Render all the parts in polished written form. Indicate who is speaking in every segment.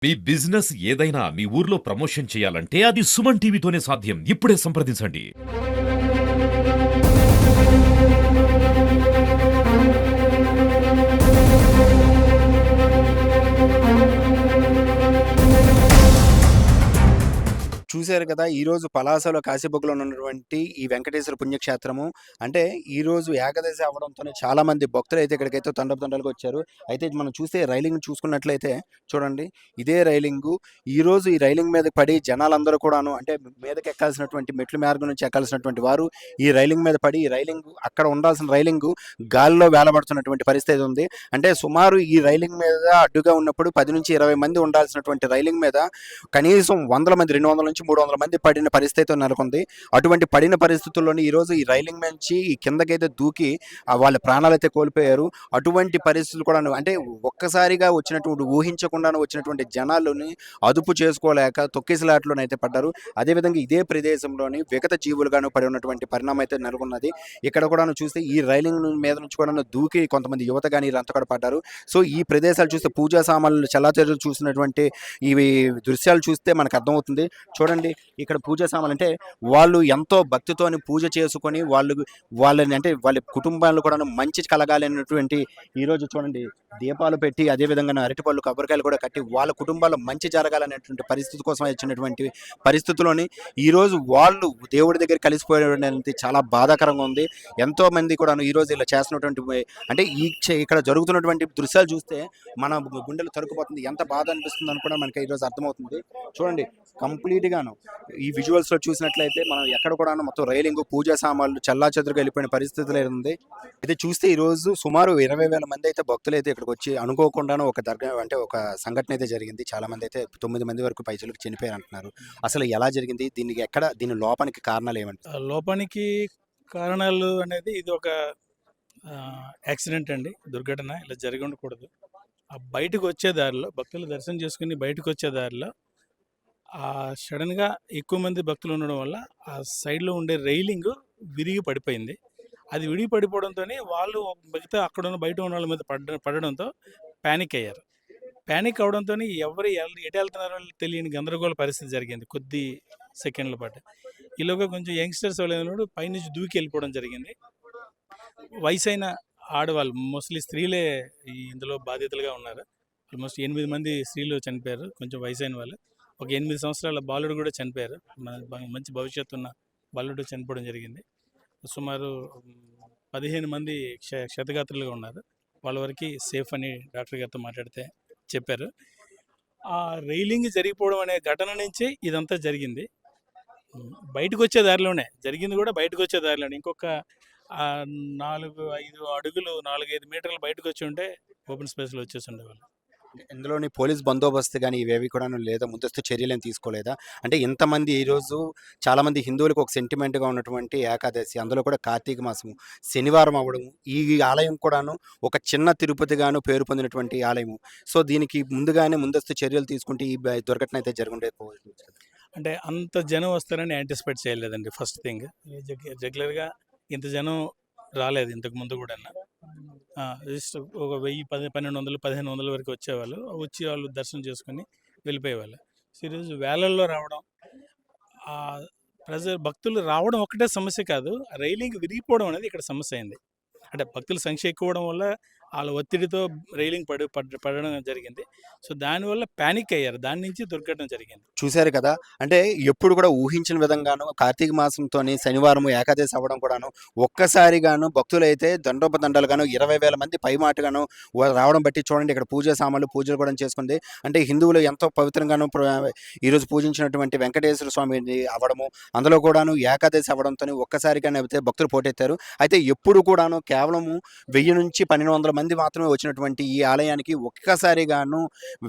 Speaker 1: మీ business ఏదైనా మీ ఊర్లో promotion చేయాలంటే అది సుమన్ టీవీతోనే సాధ్యం. ఇప్పుడే సంప్రదించండి.
Speaker 2: చూశారు కదా! ఈరోజు పలాసలో కాశీబుగ్గలో ఉన్నటువంటి ఈ వెంకటేశ్వర పుణ్యక్షేత్రము. అంటే ఈరోజు ఏకాదశి అవ్వడంతోనే చాలామంది భక్తులైతే ఇక్కడికైతే తండోపతండాలుగా వచ్చారు. అయితే మనం చూస్తే రైలింగ్ చూసుకున్నట్లయితే చూడండి. ఇదే రైలింగు. ఈరోజు ఈ రైలింగ్ మీద పడి జనాలందరూ కూడాను అంటే మీదకెక్కాల్సినటువంటి మెట్ల మార్గం నుంచి ఎక్కాల్సినటువంటి వారు ఈ రైలింగ్ మీద పడి ఈ రైలింగు అక్కడ ఉండాల్సిన రైలింగు గాలిలో వేలబడుతున్నటువంటి పరిస్థితి ఉంది. అంటే సుమారు ఈ రైలింగ్ మీద అడ్డుగా ఉన్నప్పుడు 10-20 మంది ఉండాల్సినటువంటి రైలింగ్ మీద కనీసం వందల మంది 200 నుంచి 300 మంది పడిన పరిస్థితి నెలకొంది. అటువంటి పడిన పరిస్థితుల్లోని ఈరోజు ఈ రైలింగ్ నుంచి ఈ కిందకైతే దూకి వాళ్ళ ప్రాణాలైతే కోల్పోయారు. అటువంటి పరిస్థితులు కూడా అంటే ఒక్కసారిగా వచ్చినటువంటి ఊహించకుండానే వచ్చినటువంటి జనాలని అదుపు చేసుకోలేక తొక్కిసలాటలోనైతే పడ్డారు. అదేవిధంగా ఇదే ప్రదేశంలోని విగత జీవులుగాను పడి ఉన్నటువంటి పరిణామం అయితే నెలకొన్నది. ఇక్కడ కూడాను చూస్తే ఈ రైలింగ్ మీద నుంచి కూడా దూకి కొంతమంది యువత కానీ వీళ్ళంతా కూడా పడ్డారు. సో ఈ ప్రదేశాలు చూస్తే పూజా సామాన్లు చెల్లాచెదురు చూసినటువంటి ఇవి దృశ్యాలు చూస్తే మనకు అర్థమవుతుంది. చూడండి ఇక్కడ పూజా సామాన్లు అంటే వాళ్ళు ఎంతో భక్తితోని పూజ చేసుకొని వాళ్ళని అంటే వాళ్ళ కుటుంబాలు కూడా మంచి కలగాలి అన్నటువంటి ఈరోజు చూడండి దీపాలు పెట్టి అదేవిధంగా అరటిపళ్ళు కొబ్బరికాయలు కూడా కట్టి వాళ్ళ కుటుంబాల్లో మంచి జరగాలనేటువంటి పరిస్థితి కోసం వచ్చినటువంటి పరిస్థితుల్లోని ఈరోజు వాళ్ళు దేవుడి దగ్గర కలిసిపోయేది చాలా బాధాకరంగా ఉంది. ఎంతో మంది కూడా ఈరోజు ఇలా చేస్తున్నటువంటి అంటే ఇక్కడ జరుగుతున్నటువంటి దృశ్యాలు చూస్తే మన గుండెలు తరుకుపోతుంది. ఎంత బాధ అనిపిస్తుంది అని కూడా మనకి ఈరోజు అర్థమవుతుంది. చూడండి కంప్లీట్ గాను ఈ విజువల్స్ లో చూసినట్లయితే మనం ఎక్కడ కూడా మొత్తం రైలింగ్ పూజా సామాన్లు చెల్లాచెదురుగా వెళ్ళిపోయిన పరిస్థితులు ఉంది. అయితే చూస్తే ఈ రోజు సుమారు 20,000 మంది అయితే భక్తులు అయితే ఇక్కడికి వచ్చి అనుకోకుండాను ఒక దర్గా అంటే ఒక సంఘటన అయితే జరిగింది. చాలా మంది అయితే 9 మంది వరకు పైసలకు చనిపోయారు అంటున్నారు. అసలు ఎలా జరిగింది, దీని లోపానికి కారణాలు ఏమంటారు?
Speaker 3: లోపానికి కారణాలు అనేది ఇది ఒక యాక్సిడెంట్ అండి, దుర్ఘటన. ఇలా జరిగి ఉండకూడదు. ఆ బయటకు వచ్చే దారిలో భక్తులు దర్శనం చేసుకుని బయటకు వచ్చే దారిలో సడన్గా ఎక్కువ మంది భక్తులు ఉండడం వల్ల ఆ సైడ్లో ఉండే రైలింగ్ విరిగి పడిపోయింది. అది విరిగి పడిపోవడంతో వాళ్ళు మిగతా అక్కడ ఉన్న బయట ఉన్న వాళ్ళ మీద పడడంతో ప్యానిక్ అయ్యారు. ప్యానిక్ అవడంతో ఎవరు ఎటు వెళ్తున్నారో తెలియని గందరగోళ పరిస్థితి జరిగింది కొద్ది సెకండ్ల పాటు. ఈలోగా కొంచెం యంగ్స్టర్స్ వాళ్ళు పైనుంచి దూకి వెళ్ళిపోవడం జరిగింది. వయసైన ఆడవాళ్ళు, మోస్ట్లీ స్త్రీలే ఇందులో బాధితులుగా ఉన్నారు. ఆల్మోస్ట్ 8 మంది స్త్రీలు చనిపోయారు. కొంచెం వయసైన వాళ్ళు, ఒక 8 సంవత్సరాల బాలుడు కూడా చనిపోయారు. మంచి భవిష్యత్తు ఉన్న బాలుడు చనిపోవడం జరిగింది. సుమారు 15 మంది క్షతగాత్రులుగా ఉన్నారు. వాళ్ళ వరకు సేఫ్ అని డాక్టర్ గారితో మాట్లాడితే చెప్పారు. ఆ రైలింగ్ జరిగిపోవడం అనే ఘటన నుంచి ఇదంతా జరిగింది. బయటకు వచ్చే దారిలోనే జరిగింది కూడా, బయటకు వచ్చే దారిలోనే ఇంకొక 4-5 అడుగులు 4-5 మీటర్లు బయటకు వచ్చి ఉంటే ఓపెన్ స్పేస్లో వచ్చేసి ఉండేవాళ్ళు.
Speaker 2: ఇందులోని పోలీస్ బందోబస్తు కానీ ఇవేవి కూడా లేదా, ముందస్తు చర్యలను తీసుకోలేదా? అంటే ఇంతమంది ఈరోజు చాలామంది హిందువులకు ఒక సెంటిమెంట్గా ఉన్నటువంటి ఏకాదశి, అందులో కూడా కార్తీక మాసము శనివారం అవ్వడం, ఈ ఆలయం కూడాను ఒక చిన్న తిరుపతిగాను పేరు పొందినటువంటి ఆలయము. సో దీనికి ముందస్తు చర్యలు తీసుకుంటే ఈ దుర్ఘటన అయితే జరుగుండే.
Speaker 3: అంటే అంత జనం వస్తారని యాంటిసిపేట్ చేయలేదండి. ఫస్ట్ థింగ్, రెగ్యులర్గా ఇంత జనం రాలేదు ఇంతకు ముందు కూడా. జస్ట్ ఒక 1000, 1200, 1500 వరకు వచ్చేవాళ్ళు. వచ్చి వాళ్ళు దర్శనం చేసుకుని వెళ్ళిపోయేవాళ్ళు. సో ఈరోజు వేలల్లో రావడం, భక్తులు రావడం ఒకటే సమస్య కాదు, రైలింగ్ విరిగిపోవడం అనేది ఇక్కడ సమస్య అయింది. అంటే భక్తుల సంఖ్య ఎక్కువ అవడం వల్ల వాళ్ళ ఒత్తిడితో రైలింగ్ పడడం జరిగింది. సో దానివల్ల ప్యానిక్ అయ్యారు. దాని నుంచి దుర్ఘటన జరిగింది.
Speaker 2: చూశారు కదా! అంటే ఎప్పుడు కూడా ఊహించిన విధంగాను కార్తీక మాసంతోని శనివారం ఏకాదశి అవ్వడం కూడాను ఒక్కసారిగాను భక్తులైతే దండోపదండాలుగాను 20,000 మంది పైమాటగాను రావడం బట్టి చూడండి. ఇక్కడ పూజా సామాన్లు పూజలు కూడా చేసుకుంది. అంటే హిందువులు ఎంతో పవిత్రంగాను ఈరోజు పూజించినటువంటి వెంకటేశ్వర స్వామిని అవ్వడము, అందులో కూడాను ఏకాదశి అవ్వడంతో ఒక్కసారిగానే అయితే భక్తులు పోటెత్తారు. అయితే ఎప్పుడు కూడాను కేవలము 1000 నుంచి 1200 మంది మాత్రమే వచ్చినటువంటి ఈ ఆలయానికి ఒక్కసారిగాను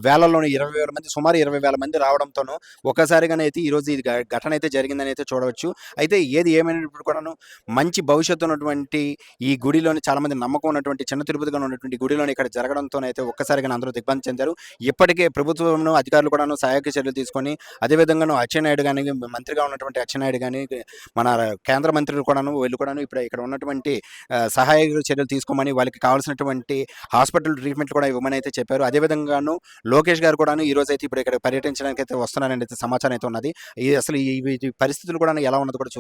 Speaker 2: వేలల్లోనే 20,000 మంది, సుమారు 20,000 మంది రావడంతోనూ ఒక్కసారిగానే అయితే ఈరోజు ఇది ఘటన అయితే జరిగిందని అయితే చూడవచ్చు. అయితే ఏది ఏమైనప్పుడు కూడాను మంచి భవిష్యత్తు ఉన్నటువంటి ఈ గుడిలోని చాలామంది నమ్మకం ఉన్నటువంటి చిన్న తిరుపతిగా ఉన్నటువంటి గుడిలోని ఇక్కడ జరగడంతోనైతే ఒక్కసారిగా అందరూ దిగ్బంధం చెందారు. ఇప్పటికే ప్రభుత్వం అధికారులు కూడాను సహాయక చర్యలు తీసుకొని అదేవిధంగాను అచ్చెన్నాయుడు కానీ, మంత్రిగా ఉన్నటువంటి అచ్చెన్నాయుడు కానీ, మన కేంద్ర మంత్రులు కూడాను వీళ్ళు కూడాను ఇప్పుడు ఇక్కడ ఉన్నటువంటి సహాయక చర్యలు తీసుకోమని వాళ్ళకి కావాల్సినటువంటి కావాల్సినటువంటి హాస్పిటల్ ట్రీట్మెంట్ కూడా ఇవ్వమని అయితే చెప్పారు. అదేవిధంగాను లోకేష్ గారు కూడాను ఈ రోజు అయితే ఇప్పుడు ఇక్కడ పర్యటించడానికి అయితే వస్తున్నారని అయితే సమాచారం అయితే ఉన్నది. అసలు ఈ పరిస్థితులు కూడా ఎలా ఉన్నది కూడా